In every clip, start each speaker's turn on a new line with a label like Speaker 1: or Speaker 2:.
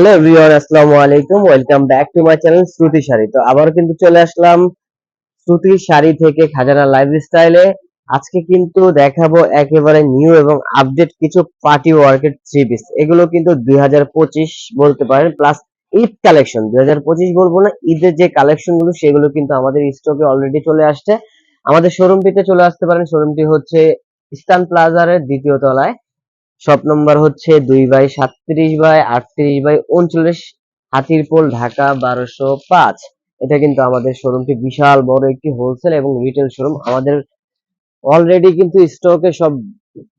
Speaker 1: Hello everyone, আসসালামু আলাইকুম। Welcome back to my channel Shruti Sari. তো আবার কিন্তু চলে আসলাম শ্রুতি শাড়ি থেকে খাজানা লাইফস্টাইলে। আজকে কিন্তু দেখাবো একেবারে নিউ এবং আপডেট কিছু পার্টি ওয়ার্কের থ্রি পিস। এগুলো কিন্তু 2025 বলতে পারেন, প্লাস ঈদ কালেকশন। 2025 বলবো না, ঈদের যে কালেকশন গুলো সেগুলো কিন্তু আমাদের স্টকে অলরেডি চলে আসছে। আমাদের শোরুমটিতে চলে আসতে পারেন। শোরুমটি হচ্ছে ইস্টার্ন প্লাজার দ্বিতীয় তলায়। শপ নম্বর হচ্ছে 2/37/38/39, হাতিরপুল, ঢাকা 1205। এটা কিন্তু আমাদের শোরুমটি বিশাল বড় একটি হোলসেল এবং রিটেল শোরুম। আমাদের অলরেডি কিন্তু স্টকে সব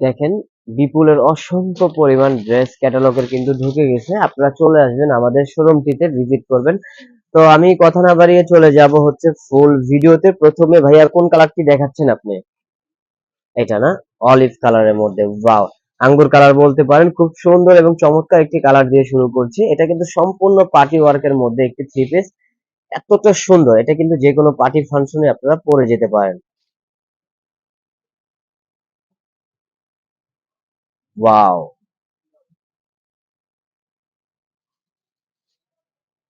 Speaker 1: দেখেন বিপুলের অসংখ্য পরিমাণ ড্রেস ক্যাটালগের কিন্তু ঢুকে গেছে। আপনারা চলে আসবেন আমাদের শোরুমটিতে ভিজিট করবেন। তো আমি কথা না বাড়িয়ে চলে যাব হচ্ছে ফুল ভিডিওতে। প্রথমে ভাইয়া কোন কালারটি দেখাচ্ছেন আপনি? এটা না, অলিভ কালারের মধ্যে, ওয়াও, আঙ্গুর কালার বলতে পারেন। খুব সুন্দর এবং চমৎকার একটি কালার দিয়ে শুরু করছি। এটা কিন্তু সম্পূর্ণ পার্টি ওয়ার্কের মধ্যে একটি থ্রি পিস। এতটা সুন্দর, এটা কিন্তু যে কোনো পার্টি ফাংশনে আপনারা পরে যেতে পারেন। ওয়াও,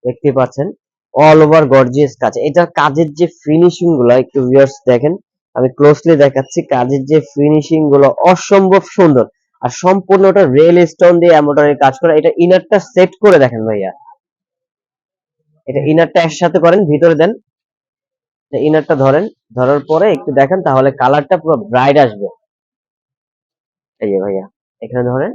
Speaker 1: দেখতে পাচ্ছেন অল ওভার গর্জিয়াস কাজ। এটার কাজের যে ফিনিশিং গুলো একটু ভিউয়ার্স দেখেন, আমি ক্লোজলি দেখাচ্ছি। কাজের যে ফিনিশিং গুলো অসম্ভব সুন্দর। আর সম্পূর্ণটা রিয়েল স্টোন দিয়ে এমব্রয়ডারি কাজ করা। এটা ইনারটা সেট করে দেখেন ভাইয়া, এটা ইনারটা একসাথে করেন, ভিতরে দেন, ইনারটা ধরেন, ধরার পরে একটু দেখেন তাহলে কালারটা পুরো ব্রাইট আসবে। এই যে ভাইয়া, এখানে ধরেন,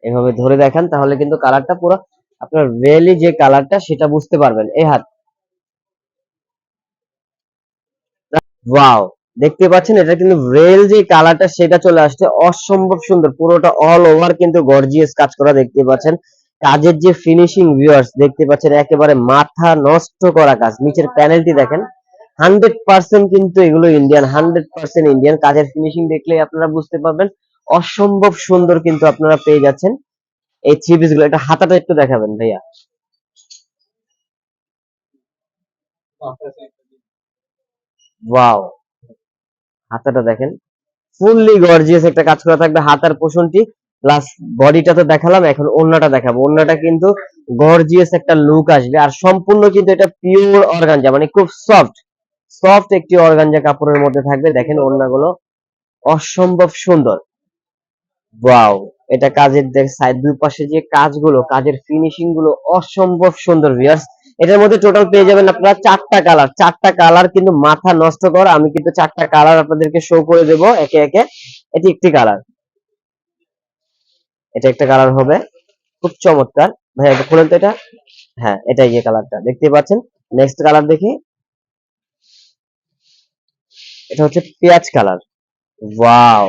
Speaker 1: এভাবে ধরে দেখান তাহলে কিন্তু কালারটা পুরো আপনার রিয়েলি যে কালারটা সেটা বুঝতে পারবেন। এই হাত, ওয়াও, দেখতে পাচ্ছেন এটা কিন্তু রিয়েল যে কালারটা সেটা চলে আসছে। অসম্ভব সুন্দর, পুরোটা অল ওভার কিন্তু গর্জিয়াস কাজ করা, দেখতে পাচ্ছেন। কাজের যে ফিনিশিং ভিউয়ার্স দেখতে পাচ্ছেন, একেবারে মাথা নষ্ট করা কাজ। নিচের প্যানেলটি দেখেন, 100% কিন্তু এগুলো ইন্ডিয়ান, 100% ইন্ডিয়ান। কাজের ফিনিশিং দেখলে আপনারা বুঝতে পারবেন অসম্ভব সুন্দর কিন্তু আপনারা পেয়ে যাচ্ছেন এই থ্রি পিস গুলো। এটা হাতাটা একটু দেখাবেন ভাইয়া, ওয়াও, হাতাটা দেখেন, ফুললি গর্জিয়াস একটা কাজ করা থাকবে। হাতার পোষণটি প্লাস বডিটা তো দেখালাম, এখন ওড়নাটা দেখাবো। ওড়নাটা কিন্তু গর্জিয়াস একটা লুক আসবে। আর সম্পূর্ণ কিন্তু এটা পিওর অর্গানজা, মানে খুব সফট সফট একটি অর্গানজা কাপড়ের মধ্যে থাকবে। দেখেন ওড়নাগুলো অসম্ভব সুন্দর, ওয়াও। এটা কাজের সাইড দুই পাশে যে কাজগুলো, কাজের ফিনিশিং গুলো অসম্ভব সুন্দর ভিউয়ার্স। এটার মধ্যে টোটাল পেয়ে যাবেন আপনারা চারটা কালার। চারটা কালার কিন্তু মাথা নষ্ট করা। আমি কিন্তু চারটা কালার আপনাদেরকে শো করে দেবো একে একে। এটি একটি কালার, এটা একটা কালার হবে, খুব চমৎকার। ভাইয়া একটু খুলেন তো এটা। হ্যাঁ, এটাই যে কালারটা দেখতে পাচ্ছেন। নেক্সট কালার দেখি, এটা হচ্ছে পেঁয়াজ কালার, ওয়াও,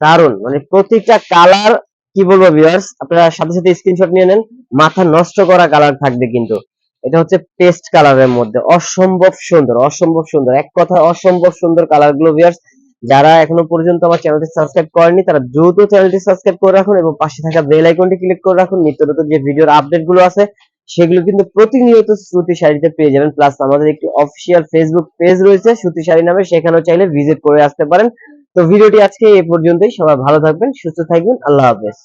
Speaker 1: দারুন। মানে প্রত্যেকটা কালার কি বলবো ভিউয়ার্স, আপনারা সাথে সাথে স্ক্রিনশট নিয়ে নেন। মাথা নষ্ট করা কালার থাকবে কিন্তু। এটা হচ্ছে পেস্ট কালারের মধ্যে, অসম্ভব সুন্দর, অসম্ভব সুন্দর, এক কথা অসম্ভব সুন্দর কালার গুলো ভিউয়ার্স। যারা এখনো পর্যন্ত আমার চ্যানেলটি সাবস্ক্রাইব করেনি তারা দ্রুত চ্যানেলটি সাবস্ক্রাইব করে রাখুন এবং পাশে থাকা বেল আইকনটি ক্লিক করে রাখুন। নিত্য নতুন যে ভিডিওর আপডেট গুলো আছে সেগুলো কিন্তু প্রতিনিয়ত শ্রুতি শাড়িতে পেয়ে যাবেন। প্লাস আমাদের একটি অফিসিয়াল ফেসবুক পেজ রয়েছে শ্রুতি শাড়ি নামে, সেখানেও চাইলে ভিজিট করে আসতে পারেন। তো ভিডিওটি আজকে এই পর্যন্তই। সবাই ভালো থাকবেন, সুস্থ থাকবেন, আল্লাহ হাফেজ।